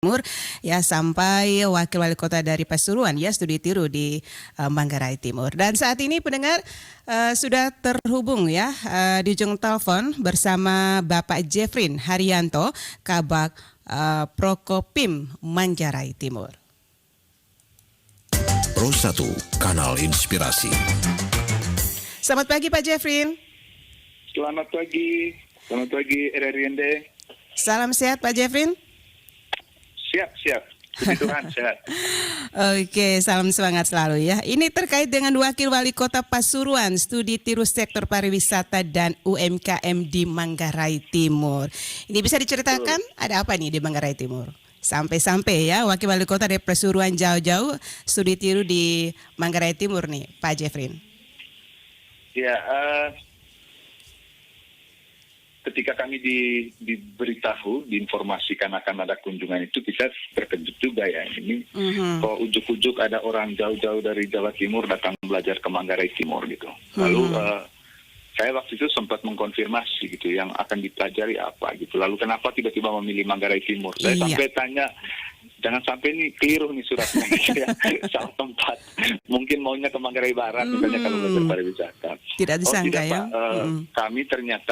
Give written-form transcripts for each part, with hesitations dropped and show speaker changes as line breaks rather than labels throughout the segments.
Timur ya sampai wakil wali kota dari Pasuruan ya studi tiru di Manggarai Timur. Dan saat ini pendengar sudah terhubung ya di ujung telepon bersama Bapak Jeffrin Haryanto, Kabag Prokopim Manggarai Timur.
Pro 1, Kanal Inspirasi.
Selamat pagi Pak Jeffrin.
Selamat pagi RRIND.
Salam sehat Pak Jeffrin.
Siap. Puji Tuhan, sehat.
Oke, salam semangat selalu ya. Ini terkait dengan Wakil Wali Kota Pasuruan, studi tiru sektor pariwisata dan UMKM di Manggarai Timur. Ini bisa diceritakan ada apa nih di Manggarai Timur? Sampai-sampai ya Wakil Wali Kota dari Pasuruan jauh-jauh studi tiru di Manggarai Timur nih, Pak Jeffrin.
Ya, ketika kami diberitahu, diinformasikan akan ada kunjungan itu, kita terkejut juga ya. Ini kok ujuk-ujuk ada orang jauh-jauh dari Jawa Timur datang belajar ke Manggarai Timur gitu. Lalu saya waktu itu sempat mengkonfirmasi gitu, yang akan dipelajari apa gitu. Lalu kenapa tiba-tiba memilih Manggarai Timur? Saya sampai tanya, jangan sampai nih keliru nih suratnya gitu ya. Salah tempat. Mungkin maunya ke Manggarai Barat misalnya kalau belajar pariwisata.
Tidak disangka
tidak,
ya.
Pak.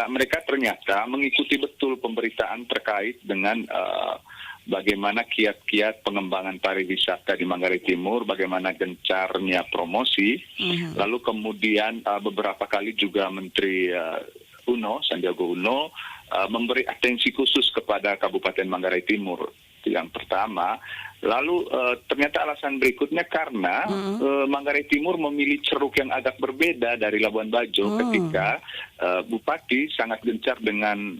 Mereka ternyata mengikuti betul pemberitaan terkait dengan bagaimana kiat-kiat pengembangan pariwisata di Manggarai Timur, bagaimana gencarnya promosi. Lalu kemudian beberapa kali juga Menteri Sandiaga Uno memberi atensi khusus kepada Kabupaten Manggarai Timur. Itu yang pertama. Lalu ternyata alasan berikutnya karena Manggarai Timur memilih ceruk yang agak berbeda dari Labuan Bajo ketika Bupati sangat gencar dengan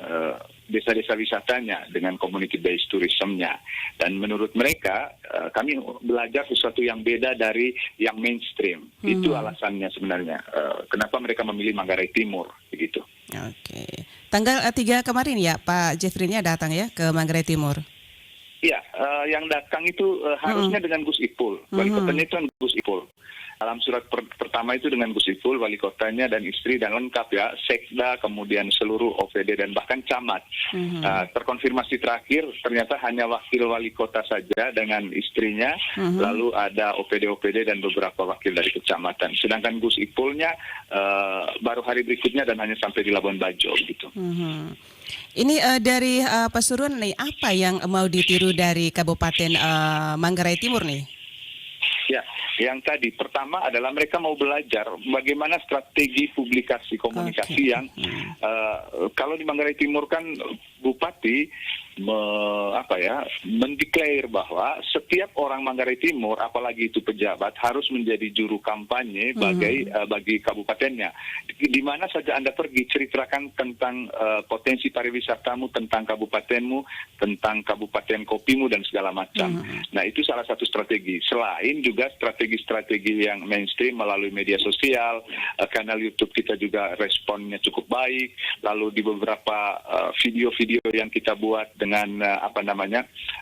desa-desa wisatanya, dengan community based tourism-nya. Dan menurut mereka kami belajar sesuatu yang beda dari yang mainstream. Itu alasannya sebenarnya kenapa mereka memilih Manggarai Timur begitu.
Oke. Tanggal 3 kemarin ya Pak Jeffrin-nya datang ya ke Manggarai Timur.
Iya, yang datang itu harusnya dengan Gus Ipul. Wali kotanya itu Gus Ipul. Dalam surat pertama itu dengan Gus Ipul, wali kotanya dan istri dan lengkap ya, sekda, kemudian seluruh OPD dan bahkan camat. Terkonfirmasi terakhir ternyata hanya wakil wali kota saja dengan istrinya, lalu ada OPD-OPD dan beberapa wakil dari kecamatan. Sedangkan Gus Ipulnya baru hari berikutnya dan hanya sampai di Labuan Bajo gitu.
Ini dari Pasuruan nih, apa yang mau ditiru dari Kabupaten Manggarai Timur nih?
Ya, yang tadi pertama adalah mereka mau belajar bagaimana strategi publikasi komunikasi yang kalau di Manggarai Timur kan Bupati mendeklar bahwa setiap orang Manggarai Timur, apalagi itu pejabat, harus menjadi juru kampanye bagi kabupatennya. Di mana saja Anda pergi, ceritakan tentang potensi pariwisatamu, tentang kabupatenmu, tentang kabupaten kopimu dan segala macam. Nah, itu salah satu strategi. Selain juga strategi-strategi yang mainstream melalui media sosial, kanal YouTube kita juga responnya cukup baik. Lalu di beberapa video-video yang kita buat dengan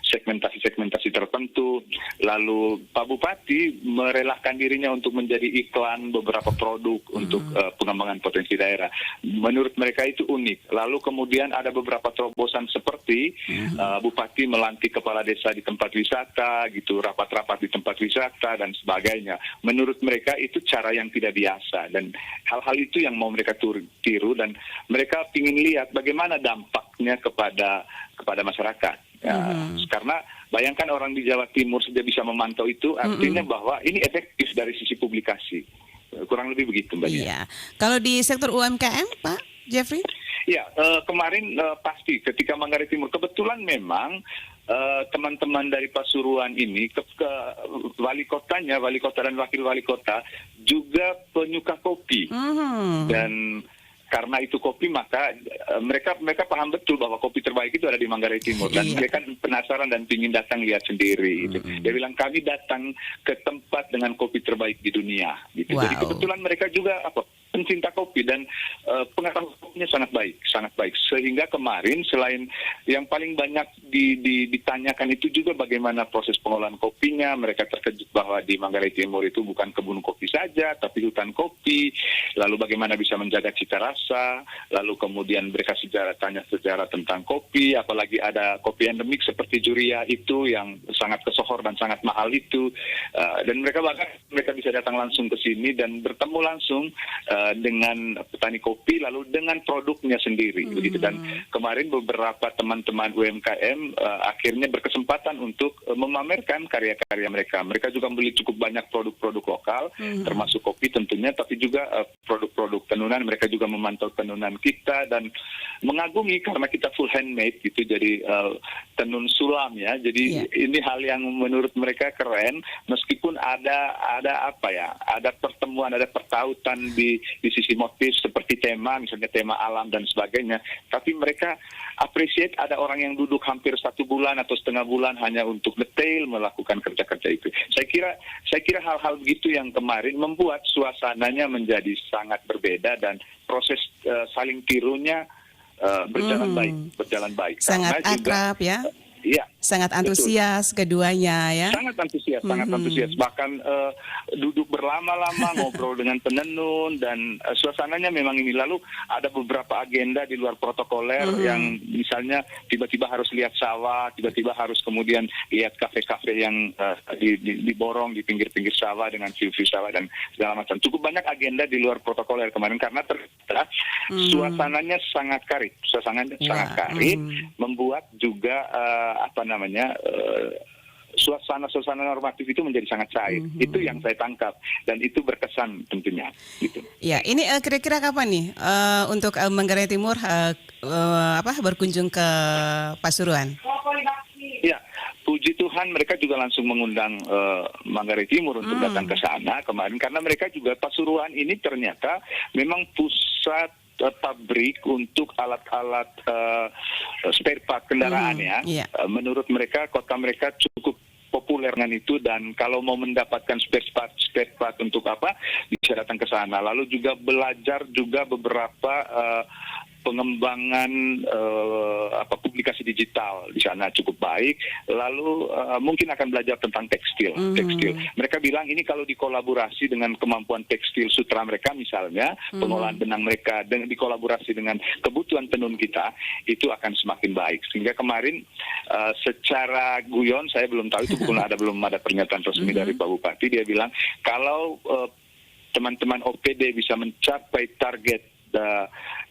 segmentasi tertentu. Lalu Pak Bupati merelakan dirinya untuk menjadi iklan beberapa produk untuk pengembangan potensi daerah. Menurut mereka itu unik. Lalu kemudian ada beberapa terobosan seperti Bupati melantik kepala desa di tempat wisata, gitu, rapat-rapat di tempat wisata dan sebagainya. Menurut mereka itu cara yang tidak biasa dan hal-hal itu yang mau mereka tiru dan mereka ingin lihat bagaimana dampaknya kepada masyarakat. Karena bayangkan orang di Jawa Timur saja bisa memantau itu, artinya bahwa ini efektif dari sisi publikasi. Kurang lebih begitu, Mbak.
Iya. Kalau di sektor UMKM, Pak Jeffrey?
Ya, kemarin pasti ketika Manggarai Timur kebetulan memang teman-teman dari Pasuruan ini wali kota dan wakil wali kota juga penyuka kopi. Dan karena itu kopi, maka mereka paham betul bahwa kopi terbaik itu ada di Manggarai Timur. Dan mereka penasaran dan ingin datang lihat sendiri. Gitu. Dia bilang, kami datang ke tempat dengan kopi terbaik di dunia. Gitu. Jadi kebetulan mereka juga pencinta kopi dan pengetahuan kopinya sangat baik. Sehingga kemarin selain yang paling banyak ditanyakan itu juga bagaimana proses pengolahan kopinya. Mereka terkejut bahwa di Manggarai Timur itu bukan kebun kopi saja, tapi hutan kopi. Lalu bagaimana bisa menjaga cita rasa. Lalu kemudian mereka tanya sejarah tentang kopi, apalagi ada kopi endemik seperti Juria itu yang sangat kesohor dan sangat mahal itu. Dan mereka bisa datang langsung ke sini dan bertemu langsung dengan petani kopi lalu dengan produknya sendiri begitu. Dan kemarin beberapa teman-teman UMKM akhirnya berkesempatan untuk memamerkan karya-karya mereka. Mereka juga membeli cukup banyak produk-produk lokal termasuk kopi tentunya, tapi juga produk-produk tenunan. Mereka juga memantau tenunan kita dan mengagumi karena kita full handmade gitu, jadi tenun sulam ya. Jadi ini hal yang menurut mereka keren, meskipun ada pertemuan, ada pertautan di sisi motif seperti tema, misalnya tema alam dan sebagainya. Tapi mereka appreciate ada orang yang duduk hampir 1 bulan atau setengah bulan hanya untuk detail melakukan kerja-kerja itu. Saya kira hal-hal begitu yang kemarin membuat suasananya menjadi sangat berbeda dan proses saling tirunya berjalan baik.
Sangat akrab ya.
Iya.
Sangat antusias keduanya ya.
Sangat antusias. Bahkan duduk berlama-lama ngobrol dengan penenun dan suasananya memang ini. Lalu ada beberapa agenda di luar protokoler yang misalnya tiba-tiba harus lihat sawah, tiba-tiba harus kemudian lihat kafe-kafe yang diborong di pinggir-pinggir sawah dengan view-view sawah dan segala macam. Cukup banyak agenda di luar protokoler kemarin karena ternyata suasananya sangat karib. Membuat juga suasana normatif itu menjadi sangat cair. Itu yang saya tangkap dan itu berkesan tentunya. Gitu.
Ya, ini kira-kira kapan nih untuk Manggarai Timur berkunjung ke Pasuruan?
Ya, puji Tuhan mereka juga langsung mengundang Manggarai Timur untuk datang ke sana kemarin karena mereka juga Pasuruan ini ternyata memang pusat pabrik untuk alat-alat spare part kendaraan ya. Menurut mereka kota mereka cukup populer dengan itu dan kalau mau mendapatkan spare part untuk apa bisa datang ke sana. Lalu juga belajar juga beberapa pengembangan publikasi digital di sana cukup baik. Lalu mungkin akan belajar tentang tekstil. Mereka bilang ini kalau dikolaborasi dengan kemampuan tekstil sutra mereka misalnya, pengolahan benang mereka dan dikolaborasi dengan kebutuhan tenun kita, itu akan semakin baik. Sehingga kemarin secara guyon, saya belum tahu itu belum ada pernyataan resmi dari Pak Bupati, dia bilang kalau teman-teman OPD bisa mencapai target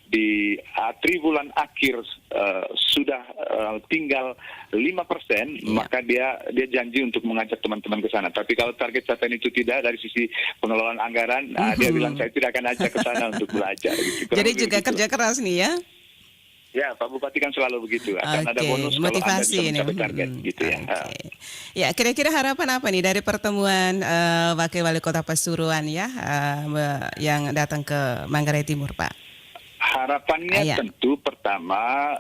di triwulan akhir sudah tinggal 5%, maka dia janji untuk mengajak teman-teman ke sana. Tapi kalau target capaian itu tidak dari sisi pengelolaan anggaran, dia bilang saya tidak akan ajak ke sana untuk belajar. Gitu.
Jadi juga kerja keras nih ya?
Ya, Pak Bupati kan selalu begitu. Akan ada bonus
motivasi
kalau Anda bisa mencapai target. Gitu ya.
Ya, kira-kira harapan apa nih dari pertemuan Wakil Wali Kota Pasuruan ya yang datang ke Manggarai Timur, Pak?
Harapannya tentu pertama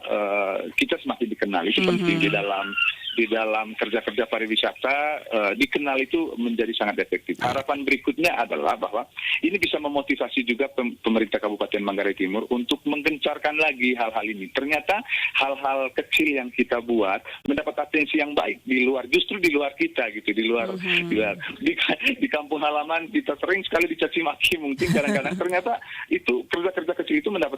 kita semakin dikenal, itu penting di dalam kerja-kerja pariwisata dikenal itu menjadi sangat efektif. Harapan berikutnya adalah bahwa ini bisa memotivasi juga pemerintah Kabupaten Manggarai Timur untuk menggencarkan lagi hal-hal ini. Ternyata hal-hal kecil yang kita buat mendapat atensi yang baik justru di luar kita gitu, di kampung halaman kita sering sekali dicaci maki mungkin kadang-kadang. Ternyata itu kerja-kerja kecil itu mendapat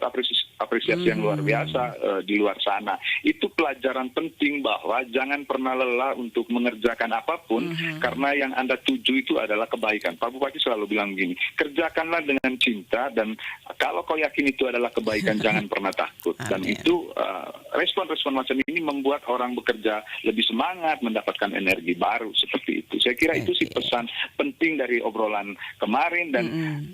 apresiasi yang luar biasa di luar sana. Itu pelajaran penting bahwa jangan pernah lelah untuk mengerjakan apapun karena yang Anda tuju itu adalah kebaikan. Pak Bupati selalu bilang begini, kerjakanlah dengan cinta dan kalau kau yakin itu adalah kebaikan jangan pernah takut. Dan itu respon-respon macam ini membuat orang bekerja lebih semangat, mendapatkan energi baru seperti itu. Saya kira itu sih pesan penting dari obrolan kemarin dan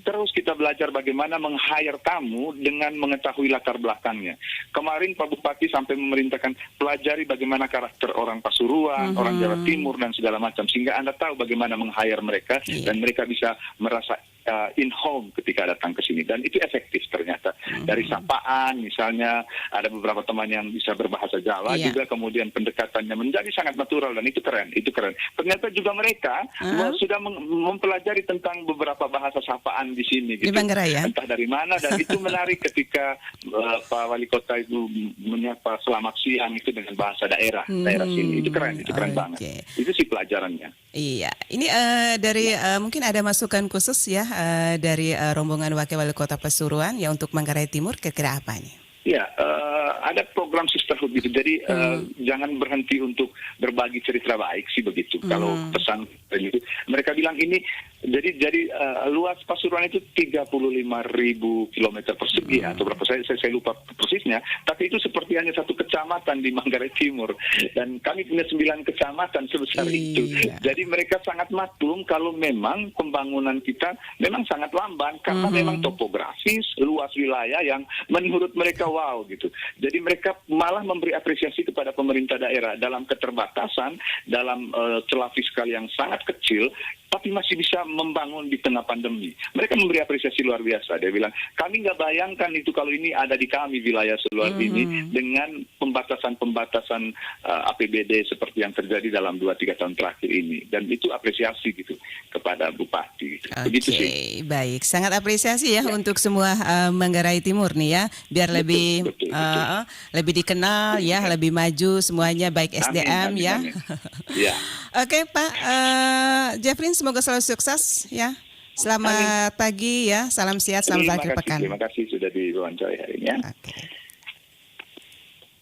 terus kita belajar bagaimana meng-hire tamu dengan mengetahui latar belakangnya. Kemarin Pak Bupati sampai memerintahkan pelajari bagaimana karakter orang Pasuruan, orang Jawa Timur dan segala macam sehingga Anda tahu bagaimana meng-hire mereka dan mereka bisa merasa in home ketika datang ke sini, dan itu efektif ternyata. Dari sapaan misalnya, ada beberapa teman yang bisa berbahasa Jawa juga, kemudian pendekatannya menjadi sangat natural, dan itu keren. Ternyata juga mereka sudah mempelajari tentang beberapa bahasa sapaan di sini gitu.
Di Manggarai ya?
Entah dari mana, dan itu menarik ketika Pak Wali Kota itu menyapa selamat siang itu dengan bahasa daerah sini. Itu keren banget. Itu sih pelajarannya.
Iya, ini dari mungkin ada masukan khusus ya dari rombongan Wakil Wali Kota Pasuruan ya untuk Manggarai Timur, kira-kira apa nih?
Ya, ada program sisterhood gitu. Jadi jangan berhenti untuk berbagi cerita baik sih begitu. Kalau pesan gitu, mereka bilang ini jadi luas Pasuruan itu 35.000 kilometer persegi atau berapa, saya lupa persisnya. Tapi itu seperti hanya satu kecamatan di Manggarai Timur, dan kami punya 9 kecamatan sebesar itu. Jadi mereka sangat maklum kalau memang pembangunan kita memang sangat lamban karena memang topografis, luas wilayah yang menurut mereka wow gitu. Jadi mereka malah memberi apresiasi kepada pemerintah daerah dalam keterbatasan, dalam celah fiskal yang sangat kecil, tapi masih bisa membangun di tengah pandemi. Mereka memberi apresiasi luar biasa. Dia bilang, kami nggak bayangkan itu kalau ini ada di kami wilayah seluas ini dengan pembatasan APBD seperti yang terjadi dalam 2-3 tahun terakhir ini. Dan itu apresiasi gitu kepada Bupati. Gitu. Begitu sih.
Baik. Sangat apresiasi ya untuk semua Manggarai Timur nih ya, biar lebih dikenal ya, lebih maju semuanya, baik SDM ya.
Ya.
Oke Pak Jeffrey, semoga selalu sukses ya. Selamat pagi ya, salam sehat, selamat akhir pekan.
Terima kasih sudah diwawancarai hari ini ya.
Oke.